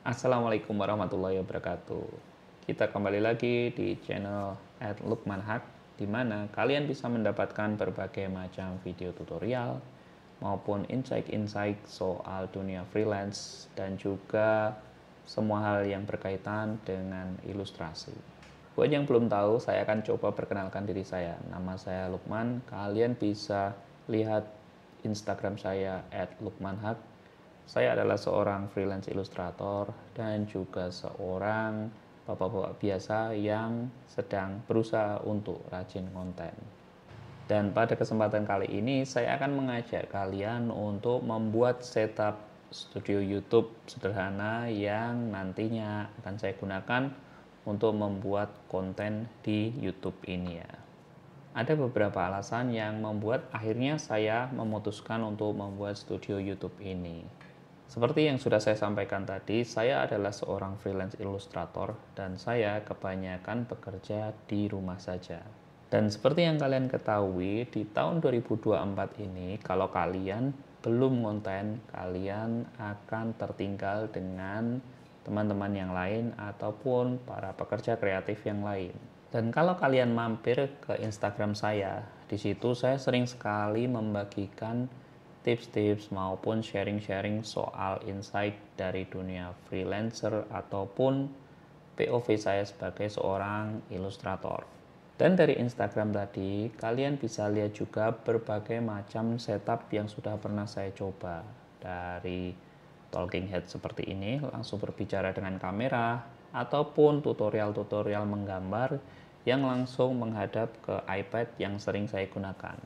Assalamualaikum warahmatullahi wabarakatuh. Kita kembali lagi di channel @lukmanhak, di mana kalian bisa mendapatkan berbagai macam video tutorial maupun insight-insight soal dunia freelance dan juga semua hal yang berkaitan dengan ilustrasi. Buat yang belum tahu, saya akan coba perkenalkan diri saya. Nama saya Lukman. Kalian bisa lihat Instagram saya @lukmanhak. Saya adalah seorang freelance ilustrator dan juga seorang bapak-bapak biasa yang sedang berusaha untuk rajin konten. Dan pada kesempatan kali ini saya akan mengajak kalian untuk membuat setup studio YouTube sederhana yang nantinya akan saya gunakan untuk membuat konten di YouTube ini ya. Ada beberapa alasan yang membuat akhirnya saya memutuskan untuk membuat studio YouTube ini. Seperti yang sudah saya sampaikan tadi, saya adalah seorang freelance ilustrator dan saya kebanyakan bekerja di rumah saja. Dan seperti yang kalian ketahui, di tahun 2024 ini, kalau kalian belum konten, kalian akan tertinggal dengan teman-teman yang lain ataupun para pekerja kreatif yang lain. Dan kalau kalian mampir ke Instagram saya, di situ saya sering sekali membagikan tips-tips maupun sharing-sharing soal insight dari dunia freelancer ataupun POV saya sebagai seorang ilustrator. Dan dari Instagram tadi, kalian bisa lihat juga berbagai macam setup yang sudah pernah saya coba. Dari talking head seperti ini, langsung berbicara dengan kamera, ataupun tutorial-tutorial menggambar yang langsung menghadap ke iPad yang sering saya gunakan.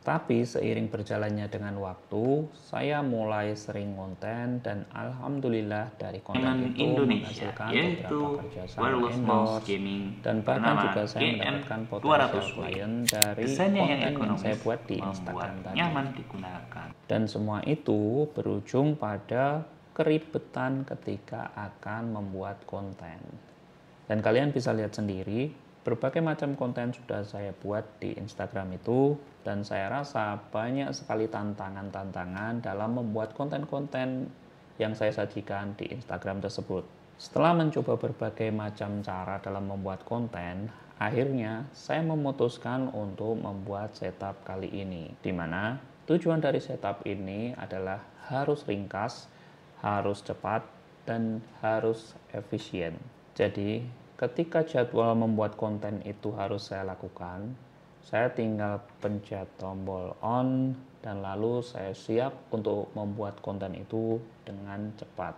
Tapi seiring berjalannya dengan waktu, saya mulai sering konten dan alhamdulillah dari konten itu Indonesia, menghasilkan beberapa yaitu kerjasama wireless mouse endorse gaming dan bahkan juga bernama saya mendapatkan potensial GM200W. klien dari Desainnya yang konten yang saya ekonomis buat di membuat Instagram tadi. nyaman digunakan. Dan semua itu berujung pada keribetan ketika akan membuat konten. Dan kalian bisa lihat sendiri, berbagai macam konten sudah saya buat di Instagram itu, dan saya rasa banyak sekali tantangan-tantangan dalam membuat konten-konten yang saya sajikan di Instagram tersebut. Setelah mencoba berbagai macam cara dalam membuat konten, akhirnya saya memutuskan untuk membuat setup kali ini, di mana tujuan dari setup ini adalah harus ringkas, harus cepat, dan harus efisien. Jadi, ketika jadwal membuat konten itu harus saya lakukan, saya tinggal pencet tombol on dan lalu saya siap untuk membuat konten itu dengan cepat.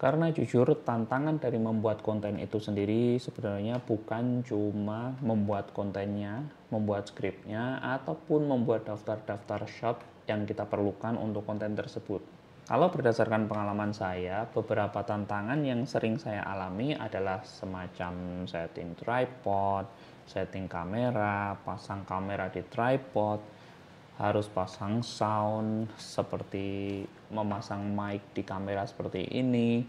Karena jujur tantangan dari membuat konten itu sendiri sebenarnya bukan cuma membuat kontennya, membuat skripnya, ataupun membuat daftar-daftar shot yang kita perlukan untuk konten tersebut. Kalau berdasarkan pengalaman saya, beberapa tantangan yang sering saya alami adalah semacam setting tripod, setting kamera, pasang kamera di tripod, harus pasang sound seperti memasang mic di kamera seperti ini,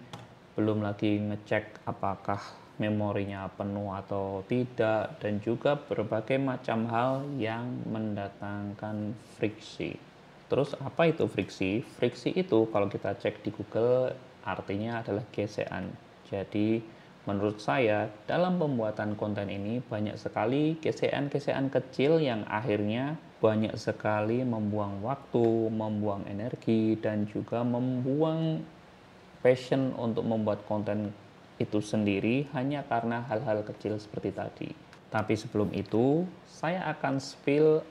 belum lagi ngecek apakah memorinya penuh atau tidak, dan juga berbagai macam hal yang mendatangkan friksi. Terus apa itu friksi? Friksi itu kalau kita cek di Google artinya adalah gesekan. Jadi menurut saya dalam pembuatan konten ini banyak sekali gesekan-gesekan kecil yang akhirnya banyak sekali membuang waktu, membuang energi, dan juga membuang passion untuk membuat konten itu sendiri hanya karena hal-hal kecil seperti tadi. Tapi sebelum itu, saya akan spill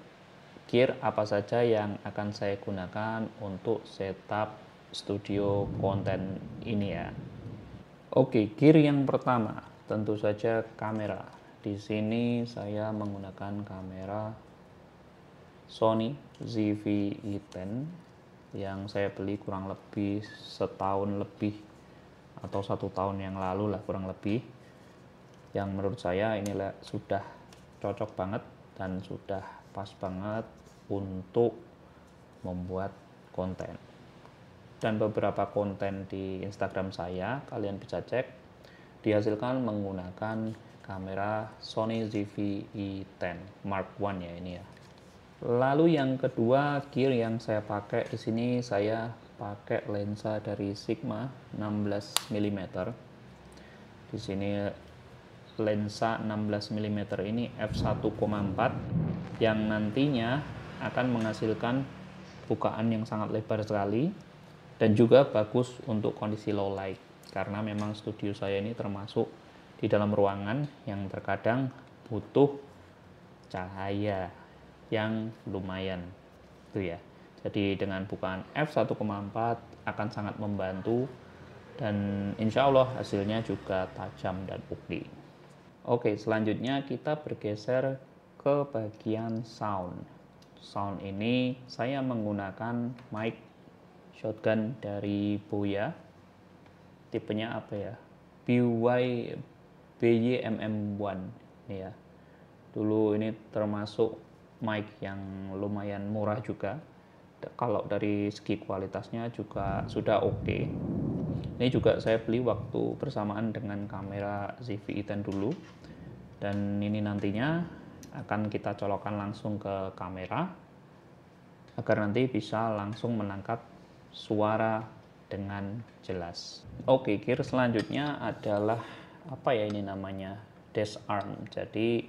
gear apa saja yang akan saya gunakan untuk setup studio konten ini ya. Oke, gear yang pertama tentu saja kamera. Di sini saya menggunakan kamera Sony ZV-E10 yang saya beli kurang lebih setahun lebih atau 1 tahun yang lalu lah kurang lebih, yang menurut saya inilah sudah cocok banget dan sudah pas banget untuk membuat konten. Dan beberapa konten di Instagram saya kalian bisa cek dihasilkan menggunakan kamera Sony ZV-E10 Mark I ya ini ya. Lalu yang kedua gear yang saya pakai di sini, saya pakai lensa dari Sigma 16 mm. Di sini lensa 16 mm ini f1,4 yang nantinya akan menghasilkan bukaan yang sangat lebar sekali dan juga bagus untuk kondisi low light, karena memang studio saya ini termasuk di dalam ruangan yang terkadang butuh cahaya yang lumayan itu ya. Jadi dengan bukaan f1,4 akan sangat membantu dan insya Allah hasilnya juga tajam dan oke. Oke, selanjutnya kita bergeser ke bagian sound. Sound ini saya menggunakan mic shotgun dari Boya. Tipenya apa ya? BYMM1 ini ya. Dulu ini termasuk mic yang lumayan murah juga. Kalau dari segi kualitasnya juga sudah oke. Ini juga saya beli waktu bersamaan dengan kamera ZV-E10 dulu. Dan ini nantinya akan kita colokkan langsung ke kamera agar nanti bisa langsung menangkap suara dengan jelas. Oke, gear selanjutnya adalah apa ya ini namanya? Desk arm. Jadi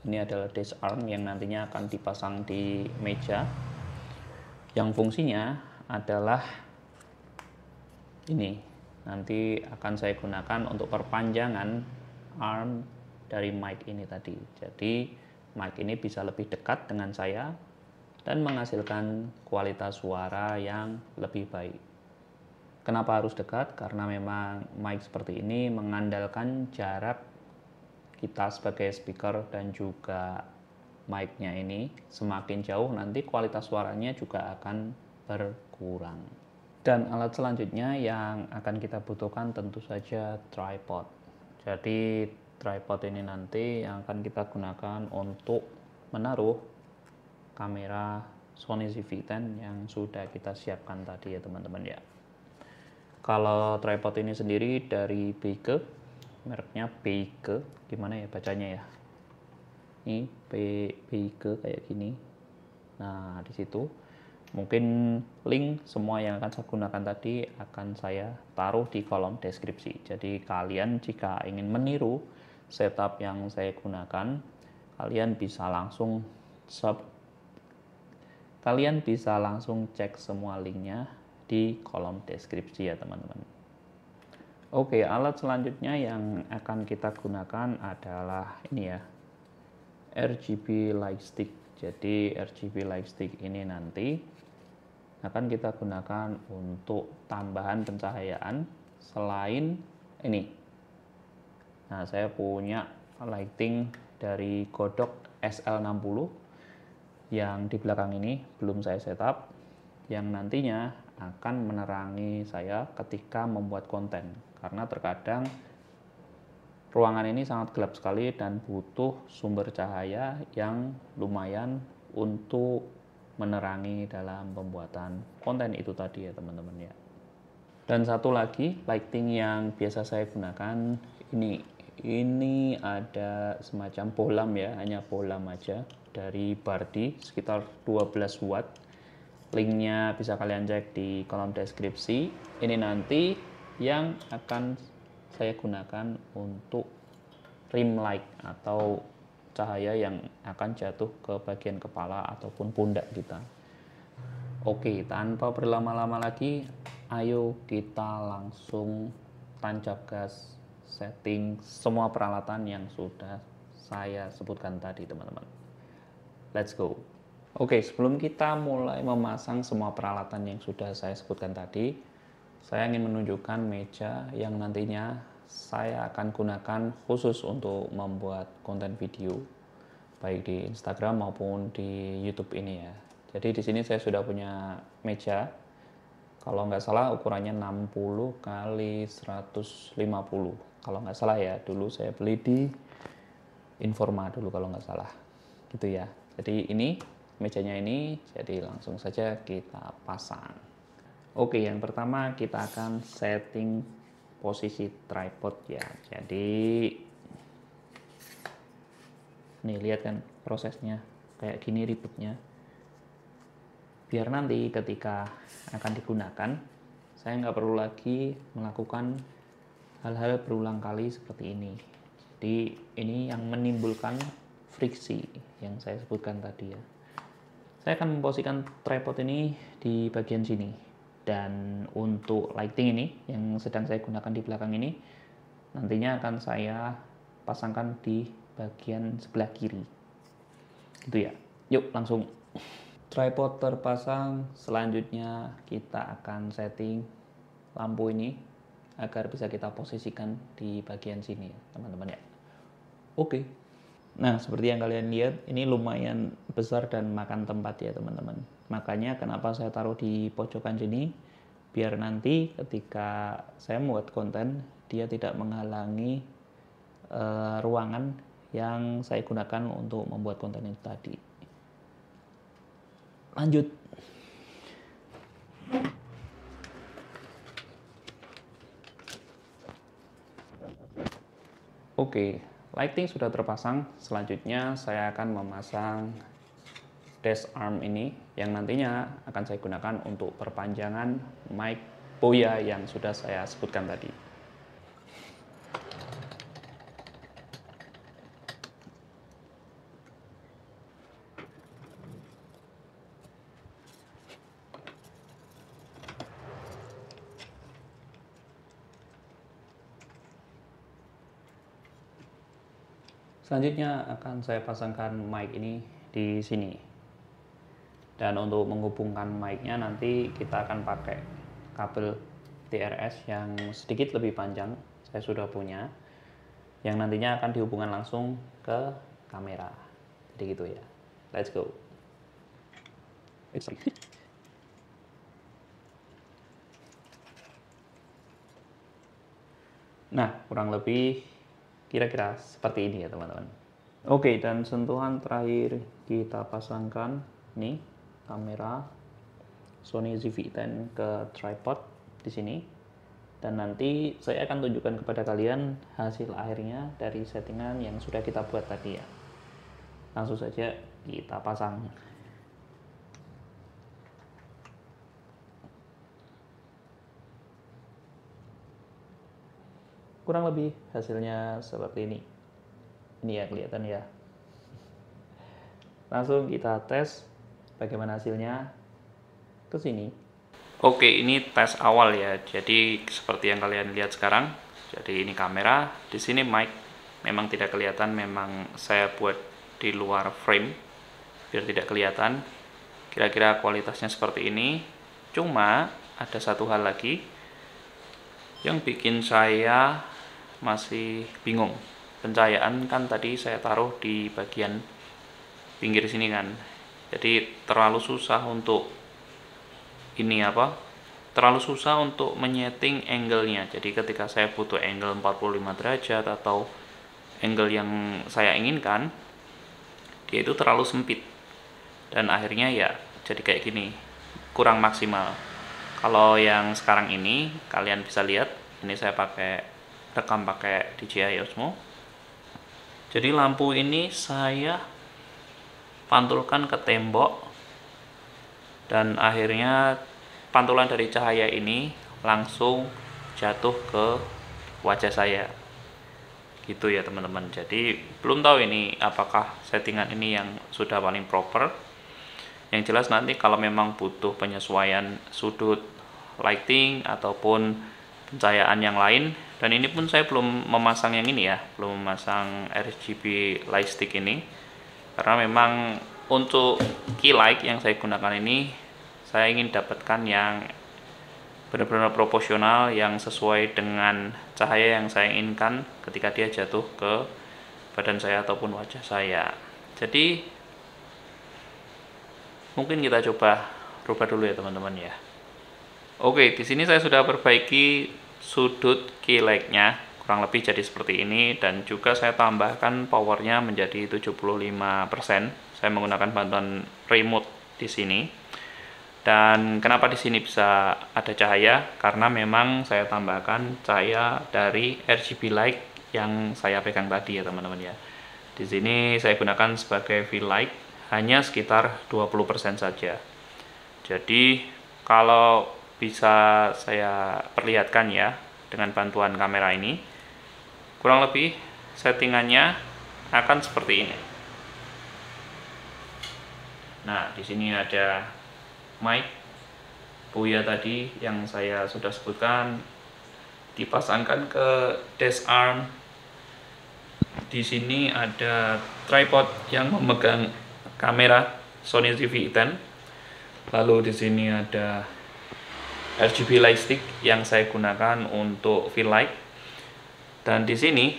ini adalah desk arm yang nantinya akan dipasang di meja. Yang fungsinya adalah ini. Nanti akan saya gunakan untuk perpanjangan arm dari mic ini tadi. Jadi mic ini bisa lebih dekat dengan saya dan menghasilkan kualitas suara yang lebih baik. Kenapa harus dekat? Karena memang mic seperti ini mengandalkan jarak kita sebagai speaker dan juga mic-nya ini. Semakin jauh nanti kualitas suaranya juga akan berkurang. Dan alat selanjutnya yang akan kita butuhkan tentu saja tripod. Jadi tripod ini nanti yang akan kita gunakan untuk menaruh kamera Sony ZV-10 yang sudah kita siapkan tadi ya teman-teman ya. Kalau tripod ini sendiri dari Beike, mereknya Beike, gimana ya bacanya ya? Ini Beike kayak gini. Nah di situ mungkin link semua yang akan saya gunakan tadi akan saya taruh di kolom deskripsi. Jadi kalian jika ingin meniru setup yang saya gunakan, kalian bisa langsung cek semua linknya di kolom deskripsi ya teman-teman. Oke, alat selanjutnya yang akan kita gunakan adalah ini ya, RGB light stick. Jadi RGB light stick ini nanti akan kita gunakan untuk tambahan pencahayaan selain ini. Nah, saya punya lighting dari Godok SL60 yang di belakang ini belum saya setup, yang nantinya akan menerangi saya ketika membuat konten, karena terkadang ruangan ini sangat gelap sekali dan butuh sumber cahaya yang lumayan untuk menerangi dalam pembuatan konten itu tadi ya teman-teman ya. Dan satu lagi lighting yang biasa saya gunakan ini ada semacam bohlam ya, hanya bohlam aja dari Bardi sekitar 12 watt. Linknya bisa kalian cek di kolom deskripsi. Ini nanti yang akan saya gunakan untuk rim light atau cahaya yang akan jatuh ke bagian kepala ataupun pundak kita. Oke, tanpa berlama-lama lagi, ayo kita langsung tancap gas setting semua peralatan yang sudah saya sebutkan tadi teman-teman. Let's go. Oke, sebelum kita mulai memasang semua peralatan yang sudah saya sebutkan tadi, saya ingin menunjukkan meja yang nantinya saya akan gunakan khusus untuk membuat konten video, baik di Instagram maupun di YouTube ini ya. Jadi di sini saya sudah punya meja, kalau nggak salah ukurannya 60 x 150, kalau nggak salah ya. Dulu saya beli di Informa dulu kalau nggak salah, gitu ya. Jadi ini mejanya ini, jadi langsung saja kita pasang. Oke, yang pertama kita akan setting posisi tripod ya. Jadi nih lihat kan prosesnya kayak gini ribetnya. biar nanti ketika akan digunakan saya nggak perlu lagi melakukan hal-hal berulang kali seperti ini. Jadi ini yang menimbulkan friksi yang saya sebutkan tadi ya. Saya akan memposisikan tripod ini di bagian sini, dan untuk lighting ini yang sedang saya gunakan di belakang ini nantinya akan saya pasangkan di bagian sebelah kiri gitu ya. Yuk langsung. Tripod terpasang, selanjutnya kita akan setting lampu ini agar bisa kita posisikan di bagian sini ya teman-teman ya. Oke. Nah seperti yang kalian lihat ini lumayan besar dan makan tempat ya teman-teman. Makanya kenapa saya taruh di pojokan sini, biar nanti ketika saya membuat konten dia tidak menghalangi ruangan yang saya gunakan untuk membuat konten itu tadi. Lanjut. Oke, lighting sudah terpasang. Selanjutnya saya akan memasang dash arm ini yang nantinya akan saya gunakan untuk perpanjangan mic Boya yang sudah saya sebutkan tadi. Selanjutnya akan saya pasangkan mic ini di sini. Dan untuk menghubungkan mic-nya nanti kita akan pakai kabel TRS yang sedikit lebih panjang. Saya sudah punya. Yang nantinya akan dihubungkan langsung ke kamera. Jadi gitu ya. Let's go. Nah, kurang lebih kira-kira seperti ini ya teman-teman. Oke, dan sentuhan terakhir kita pasangkan nih kamera Sony ZV-10 ke tripod di sini, dan nanti saya akan tunjukkan kepada kalian hasil akhirnya dari settingan yang sudah kita buat tadi ya. Langsung saja kita pasang. Kurang lebih hasilnya seperti ini. Ini ya kelihatan ya. Langsung kita tes bagaimana hasilnya ke sini. Oke, ini tes awal ya. Jadi seperti yang kalian lihat sekarang. Jadi ini kamera, di sini mic. Memang tidak kelihatan, memang saya buat di luar frame biar tidak kelihatan. Kira-kira kualitasnya seperti ini. Cuma ada satu hal lagi yang bikin saya masih bingung. Pencahayaan kan tadi saya taruh di bagian pinggir sini kan, jadi terlalu susah untuk terlalu susah untuk menyeting angle-nya. Jadi ketika saya butuh angle 45 derajat atau angle yang saya inginkan, dia itu terlalu sempit dan akhirnya ya jadi kayak gini, kurang maksimal. Kalau yang sekarang ini kalian bisa lihat, ini saya rekam pakai DJI Osmo. Jadi lampu ini saya pantulkan ke tembok dan akhirnya pantulan dari cahaya ini langsung jatuh ke wajah saya. Gitu ya teman-teman. Jadi belum tahu ini apakah settingan ini yang sudah paling proper. Yang jelas nanti kalau memang butuh penyesuaian sudut lighting ataupun pencahayaan yang lain, dan ini pun saya belum memasang yang ini ya, belum memasang RGB light stick ini, karena memang untuk key light yang saya gunakan ini saya ingin dapatkan yang benar-benar proporsional, yang sesuai dengan cahaya yang saya inginkan ketika dia jatuh ke badan saya ataupun wajah saya. Jadi mungkin kita coba rubah dulu ya teman-teman ya. Oke, di sini saya sudah perbaiki sudut key light-nya kurang lebih jadi seperti ini, dan juga saya tambahkan powernya menjadi 75%. Saya menggunakan bantuan remote di sini. Dan kenapa di sini bisa ada cahaya? Karena memang saya tambahkan cahaya dari RGB light yang saya pegang tadi ya teman-teman ya. Di sini saya gunakan sebagai fill light hanya sekitar 20% saja. Jadi kalau bisa saya perlihatkan ya dengan bantuan kamera ini, kurang lebih settingannya akan seperti ini. Nah, di sini ada mic Boya tadi yang saya sudah sebutkan, dipasangkan ke dash arm. Di sini ada tripod yang memegang kamera Sony ZV-E10. Lalu di sini ada RGB light stick yang saya gunakan untuk fill light. Dan di sini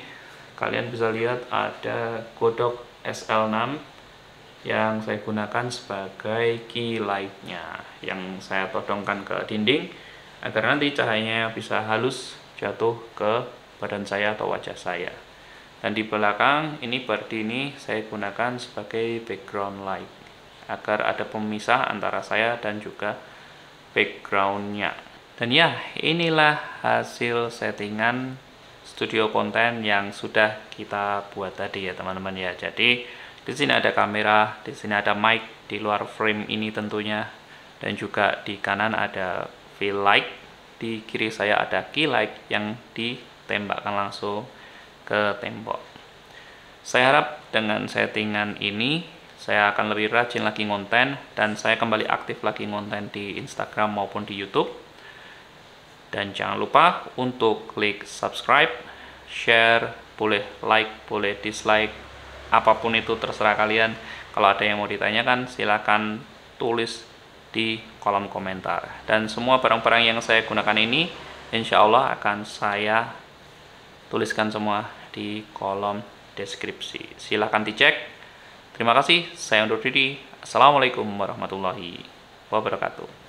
kalian bisa lihat ada Godok SL6 yang saya gunakan sebagai key light-nya, yang saya todongkan ke dinding agar nanti cahayanya bisa halus jatuh ke badan saya atau wajah saya. Dan di belakang ini Bardini saya gunakan sebagai background light agar ada pemisah antara saya dan juga backgroundnya. Dan ya, inilah hasil settingan studio konten yang sudah kita buat tadi ya teman-teman ya. Jadi di sini ada kamera, di sini ada mic di luar frame ini tentunya, dan juga di kanan ada fill light, di kiri saya ada key light yang ditembakkan langsung ke tembok. Saya harap dengan settingan ini saya akan lebih rajin lagi konten, dan saya kembali aktif lagi konten di Instagram maupun di YouTube. Dan jangan lupa untuk klik subscribe, share, boleh like, boleh dislike, apapun itu terserah kalian. Kalau ada yang mau ditanyakan silahkan tulis di kolom komentar. Dan semua barang-barang yang saya gunakan ini insya Allah akan saya tuliskan semua di kolom deskripsi. Silahkan dicek. Terima kasih, saya undur diri. Assalamualaikum warahmatullahi wabarakatuh.